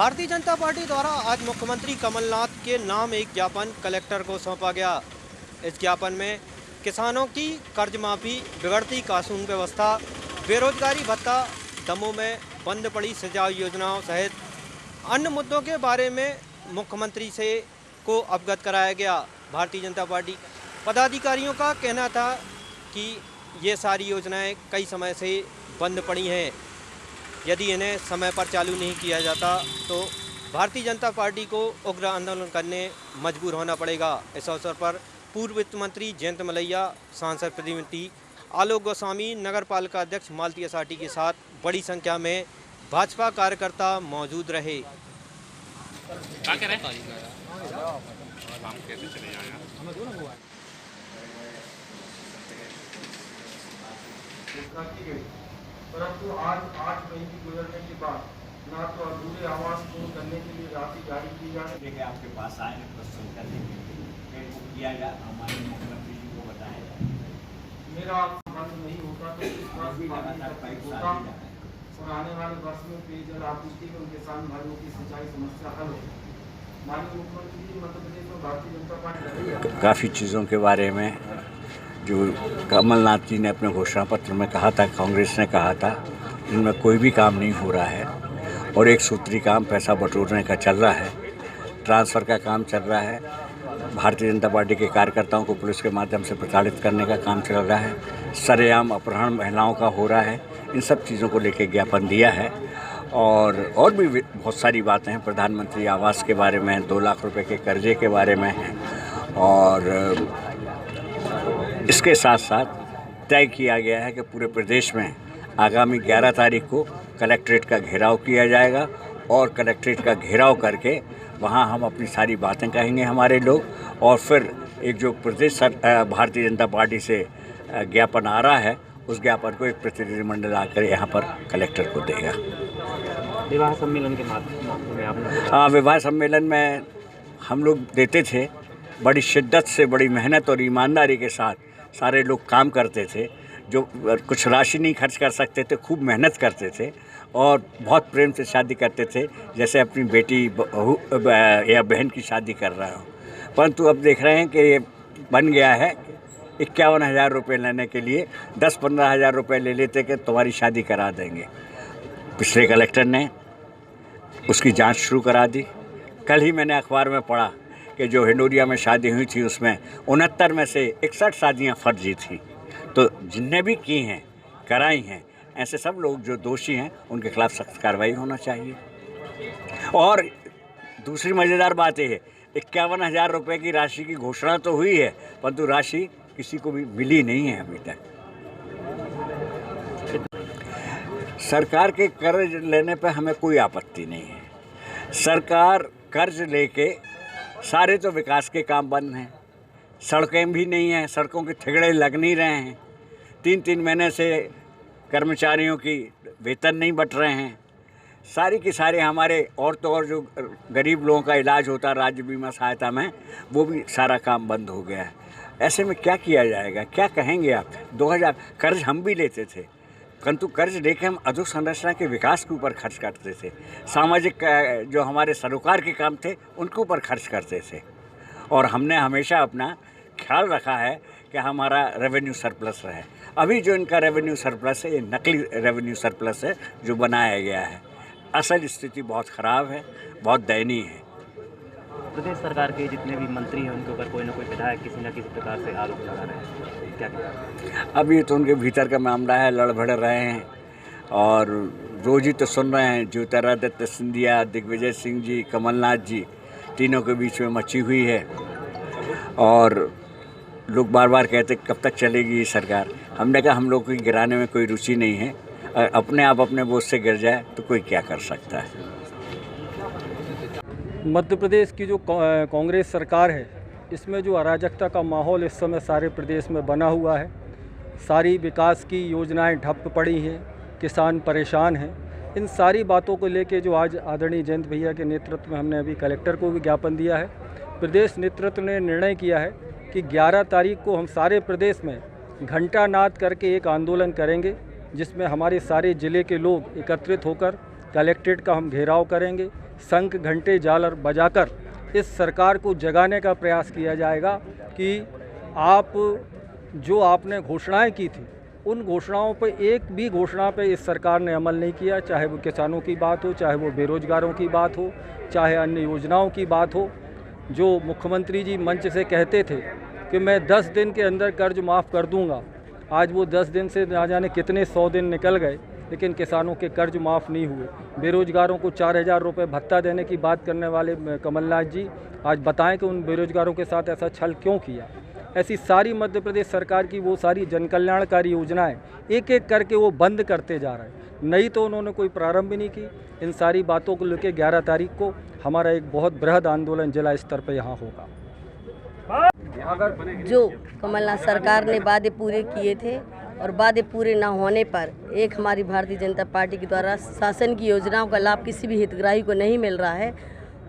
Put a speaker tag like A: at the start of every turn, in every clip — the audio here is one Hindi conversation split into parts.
A: भारतीय जनता पार्टी द्वारा आज मुख्यमंत्री कमलनाथ के नाम एक ज्ञापन कलेक्टर को सौंपा गया। इस ज्ञापन में किसानों की कर्ज माफ़ी, बिगड़ती कानून व्यवस्था, बेरोजगारी भत्ता, दमों में बंद पड़ी सिंचाई योजनाओं सहित अन्य मुद्दों के बारे में मुख्यमंत्री से को अवगत कराया गया। भारतीय जनता पार्टी पदाधिकारियों का कहना था कि ये सारी योजनाएं कई समय से बंद पड़ी हैं। यदि इन्हें समय पर चालू नहीं किया जाता तो भारतीय जनता पार्टी को उग्र आंदोलन करने मजबूर होना पड़ेगा। इस अवसर पर पूर्व वित्त मंत्री जयंत मलैया, सांसद प्रतिनिधि आलोक गोस्वामी, नगर पालिका अध्यक्ष मालती असाटी के साथ बड़ी संख्या में भाजपा कार्यकर्ता मौजूद रहे।
B: परंतु आज 8 महीने गुजरने के बाद ना तो अधूरे आवास पूर्ण करने के लिए राशि जारी की जा रही है।
C: आपके पास आए प्रश्न करने के लिए किया जाए, हमारे मुख्यमंत्री जी को बताया जाए। मेरा बंद नहीं होता तो इस वर्ष होता और आने वाले वर्ष में पेयजल आपूर्ति में किसान भाइयों की सिंचाई समस्या हल हो। माननीय मुख्यमंत्री जी, मध्य प्रदेश में भारतीय जनता पार्टी
D: काफ़ी चीज़ों के बारे में जो कमलनाथ जी ने अपने घोषणा पत्र में कहा था, कांग्रेस ने कहा था, इनमें कोई भी काम नहीं हो रहा है और एक सूत्री काम पैसा बटोरने का चल रहा है, ट्रांसफ़र का काम चल रहा है, भारतीय जनता पार्टी के कार्यकर्ताओं को पुलिस के माध्यम से प्रताड़ित करने का काम चल रहा है, सरेआम अपहरण महिलाओं का हो रहा है। इन सब चीज़ों को लेकर ज्ञापन दिया है और भी बहुत सारी बातें हैं। प्रधानमंत्री आवास के बारे में, 2 लाख रुपए के कर्जे के बारे में हैं और इसके साथ साथ तय किया गया है कि पूरे प्रदेश में आगामी 11 तारीख को कलेक्ट्रेट का घेराव किया जाएगा और कलेक्ट्रेट का घेराव करके वहां हम अपनी सारी बातें कहेंगे हमारे लोग, और फिर एक जो प्रदेश भारतीय जनता पार्टी से ज्ञापन आ रहा है उस ज्ञापन को एक प्रतिनिधिमंडल आकर यहाँ पर कलेक्टर को देगा।
E: विवाह सम्मेलन के माध्यम में आपने,
D: हाँ, विवाह सम्मेलन में हम लोग देते थे। बड़ी शिद्दत से, बड़ी मेहनत और ईमानदारी के साथ सारे लोग काम करते थे। जो कुछ राशि नहीं खर्च कर सकते थे, खूब मेहनत करते थे और बहुत प्रेम से शादी करते थे, जैसे अपनी बेटी, बहू या बहन की शादी कर रहा हो। परंतु अब देख रहे हैं कि ये बन गया है 51,000 रुपये लेने के लिए 10-15 हज़ार रुपये ले लेते कि तुम्हारी शादी करा देंगे। पिछले कलेक्टर ने उसकी जांच शुरू करा दी। कल ही मैंने अखबार में पढ़ा कि जो हिंडोरिया में शादी हुई थी उसमें 69 में से 61 शादियाँ फर्जी थी। तो जिनने भी की हैं, कराई हैं, ऐसे सब लोग जो दोषी हैं उनके खिलाफ सख्त कार्रवाई होना चाहिए। और दूसरी मज़ेदार बात यह है, 51,000 रुपये की राशि की घोषणा तो हुई है, परंतु राशि किसी को भी मिली नहीं है अभी तक। सरकार के कर्ज लेने पर हमें कोई आपत्ति नहीं है। सरकार कर्ज लेके, सारे तो विकास के काम बंद हैं, सड़कें भी नहीं हैं, सड़कों के ठेगड़े लग नहीं रहे हैं, 3-3 महीने से कर्मचारियों की वेतन नहीं बट रहे हैं, सारी की सारे हमारे और तो और जो गरीब लोगों का इलाज होता है राज्य बीमा सहायता में, वो भी सारा काम बंद हो गया है। ऐसे में क्या किया जाएगा, क्या कहेंगे आप? 2000 कर्ज हम भी लेते थे, परंतु कर्ज लेके हम अधोसंरचना के विकास के ऊपर खर्च करते थे, सामाजिक जो हमारे सरोकार के काम थे उनके ऊपर खर्च करते थे, और हमने हमेशा अपना ख्याल रखा है कि हमारा रेवेन्यू सरप्लस रहे। अभी जो इनका रेवेन्यू सरप्लस है, ये नकली रेवेन्यू सरप्लस है जो बनाया गया है। असल स्थिति बहुत ख़राब है, बहुत दयनीय है।
E: प्रदेश सरकार के जितने भी मंत्री हैं उनके ऊपर कोई ना कोई विधायक किसी न किसी प्रकार से आरोप लगा रहे हैं, क्या कहते?
D: अब ये तो उनके भीतर का मामला है, लड़ भड़ रहे हैं और रोज ही तो सुन रहे हैं। ज्योतिरादित्य सिंधिया, दिग्विजय सिंह जी, कमलनाथ जी, तीनों के बीच में मची हुई है और लोग बार बार कहते कब तक चलेगी ये सरकार। हमने कहा हम लोग को गिराने में कोई रुचि नहीं है, अपने आप अपने बोझ से गिर जाए तो कोई क्या कर सकता है।
F: मध्य प्रदेश की जो कांग्रेस सरकार है, इसमें जो अराजकता का माहौल इस समय सारे प्रदेश में बना हुआ है, सारी विकास की योजनाएं ठप पड़ी हैं, किसान परेशान हैं। इन सारी बातों को लेके जो आज आदरणीय जयंत भैया के नेतृत्व में हमने अभी कलेक्टर को भी ज्ञापन दिया है। प्रदेश नेतृत्व ने निर्णय किया है कि 11 तारीख को हम सारे प्रदेश में घंटानाद करके एक आंदोलन करेंगे, जिसमें हमारे सारे ज़िले के लोग एकत्रित होकर कलेक्ट्रेट का हम घेराव करेंगे, शंख घंटे झालर बजाकर इस सरकार को जगाने का प्रयास किया जाएगा कि आप जो आपने घोषणाएं की थी उन घोषणाओं पे एक भी घोषणा पे इस सरकार ने अमल नहीं किया, चाहे वो किसानों की बात हो, चाहे वो बेरोजगारों की बात हो, चाहे अन्य योजनाओं की बात हो। जो मुख्यमंत्री जी मंच से कहते थे कि मैं 10 दिन के अंदर कर्ज माफ़ कर दूंगा, आज वो 10 दिन से ना जाने कितने 100 दिन निकल गए, लेकिन किसानों के कर्ज माफ़ नहीं हुए। बेरोजगारों को 4000 रुपये भत्ता देने की बात करने वाले कमलनाथ जी आज बताएं कि उन बेरोजगारों के साथ ऐसा छल क्यों किया। ऐसी सारी मध्य प्रदेश सरकार की वो सारी जनकल्याणकारी योजनाएं एक एक करके वो बंद करते जा रहे हैं। नई तो उन्होंने कोई प्रारंभ ही नहीं की। इन सारी बातों को लेकर 11 तारीख को हमारा एक बहुत बृहद आंदोलन जिला स्तर पर यहाँ होगा।
G: जो कमलनाथ सरकार ने वादे पूरे किए थे और वादे पूरे ना होने पर एक हमारी भारतीय जनता पार्टी के द्वारा शासन की योजनाओं का लाभ किसी भी हितग्राही को नहीं मिल रहा है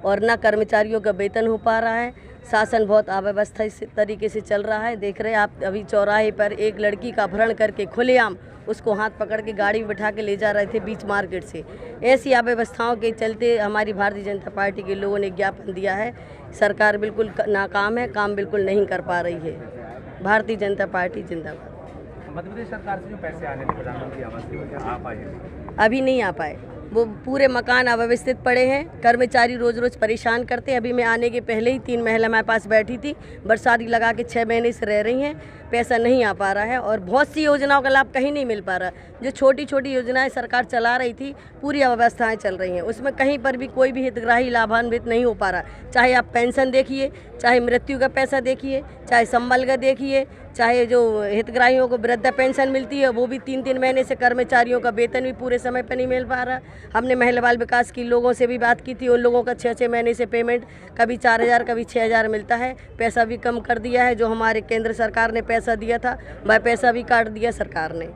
G: और ना कर्मचारियों का वेतन हो पा रहा है। शासन बहुत अव्यवस्था इस तरीके से चल रहा है। देख रहे हैं आप, अभी चौराहे पर एक लड़की का अपहरण करके खुलेआम उसको हाथ पकड़ के गाड़ी में बिठा के ले जा रहे थे बीच मार्केट से। ऐसी अव्यवस्थाओं के चलते हमारी भारतीय जनता पार्टी के लोगों ने ज्ञापन दिया है। सरकार बिल्कुल नाकाम है, काम बिल्कुल नहीं कर पा रही है। भारतीय जनता पार्टी जिंदाबाद।
E: मध्य प्रदेश सरकार से जो पैसे आने थे प्रधानमंत्री आवास के, वो क्या आ पाए?
G: अभी नहीं आ पाए। वो पूरे मकान अव्यवस्थित पड़े हैं। कर्मचारी रोज़ रोज़ परेशान करते हैं। अभी मैं आने के पहले ही 3 महिला हमारे पास बैठी थी, बरसाती लगा के 6 महीने से रह रही हैं। पैसा नहीं आ पा रहा है और बहुत सी योजनाओं का लाभ कहीं नहीं मिल पा रहा। जो छोटी छोटी योजनाएं सरकार चला रही थी, पूरी अव्यवस्थाएं चल रही हैं, उसमें कहीं पर भी कोई भी हितग्राही लाभान्वित नहीं हो पा रहा। चाहे आप पेंशन देखिए, चाहे मृत्यु का पैसा देखिए, चाहे संबल का देखिए, चाहे जो हितग्राहियों को वृद्धा पेंशन मिलती है वो भी 3-3 महीने से, कर्मचारियों का वेतन भी पूरे समय पर नहीं मिल पा रहा। हमने महिला बाल विकास की लोगों से भी बात की थी, उन लोगों का 6-6 महीने से पेमेंट कभी 4000 कभी 6000 मिलता है। पैसा भी कम कर दिया है। जो हमारे केंद्र सरकार ने पैसा दिया था वह पैसा भी काट दिया सरकार ने।